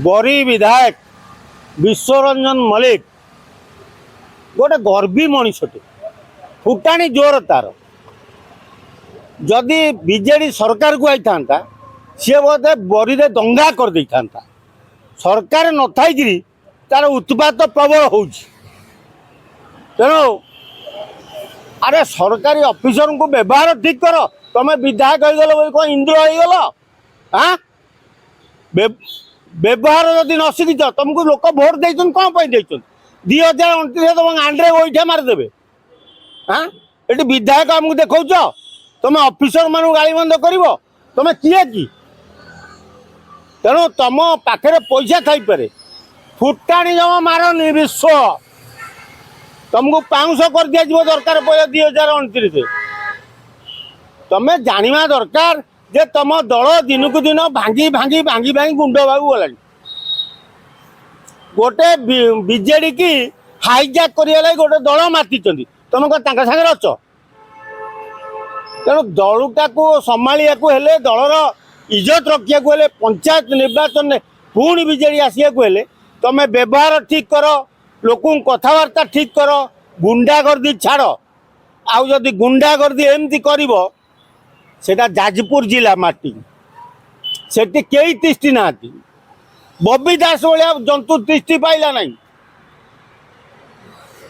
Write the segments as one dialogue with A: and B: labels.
A: बरी विधायक विश्वरंजन मल्लिक गोटे गर्वी मनीषटे फुटाणी जोर तार जदि बीजेडी सरकार को आई था सी बोधे बरी दंगा कर दे था सरकार न थी तार उत्पात प्रबल हो तेणु अरे सरकारी ऑफिसर को व्यवहार ठीक कर तुम विधायक हो गल कौन इंद्र हो गल हाँ व्यवहार जदि न शिखिच तुमको लोक भोट दे कौन पर 2029 तुम आंड्रे गोईठा मारिदेवे हाँ ये विधायक आमको देखौच तुम ऑफिसर मान गाड़ीबंद कर तुम किए कि तेणु तुम पाखे पैसा थाईपे फुटाणी जमा मारनी विश्व तुमको 500 कर दिया दरकार पैसा 2029 तुम जाना दरकार जे तुम दल दिन को दिन भांगी भांगी भांगी भांगी गुंड बाबू गला गोटे बीजेडी की हाईजैक कर गोटे दल माति तुम कौन सागर अच तेणु दलटा को संभालिया दलर इज्जत रखा पंचायत निर्वाचन में पुणी बीजेडी आसिया तुम व्यवहार ठीक कर लोक कथबार्ता ठीक कर गुंडागर्दी छाड़ आउ जदि गुंडागर्दी एमती कर सेटा जाजपुर जिला माटी सेठी कई तिष्टि ना बबी दास भाया जंतु तिष्टि पाइला नहीं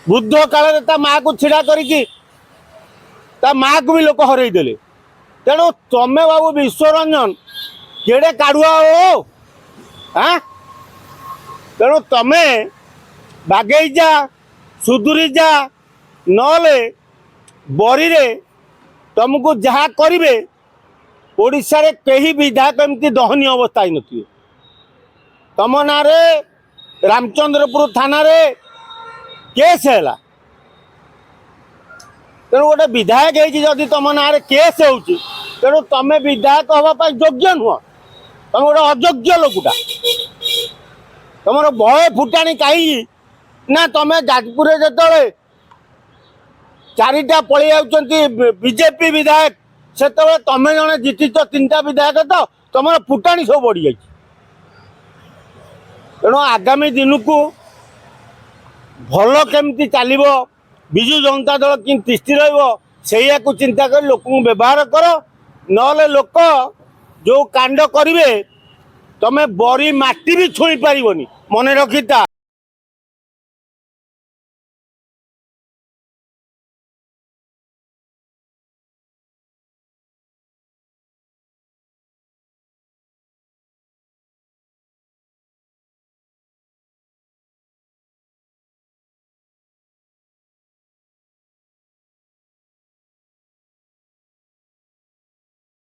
A: वृद्ध काल माँ को छिड़ा करी माँ को भी लोक हरईदे तेणु तमें बाबू विश्वरंजन केड़े काढ़ुआ हो हाँ तेणु तमें बागेई जा सुधुरी जा नले बरी रे तुमको जहाँ करेंगे ओडिशा रे कहीं विधायक एमती दहनीय अवस्था ही नथिबे तुम ना रामचंद्रपुर थाना रे केस है तेणु गोटे विधायक होती तुम ना केस हो तेणु तुम विधायक हाँपाई योग्य नुह तुम गोटे अयोग्य लोकटा तुम भय फुटाणी कहीं ना तुम जाजपुर जो चारिटा पलि बीजेपी विधायक से तुम जड़े जीति 3टा विधायक तो तुम फुटाणी सब बढ़ी जाए तेणु आगामी दिन को भल केमती चलो विजु जनता दल कि तिष्टि रहा को चिंता कर लोक व्यवहार कर नले लोक जो कांड करेंगे तुम बरी माटी भी छुई पारनी मन रखिता।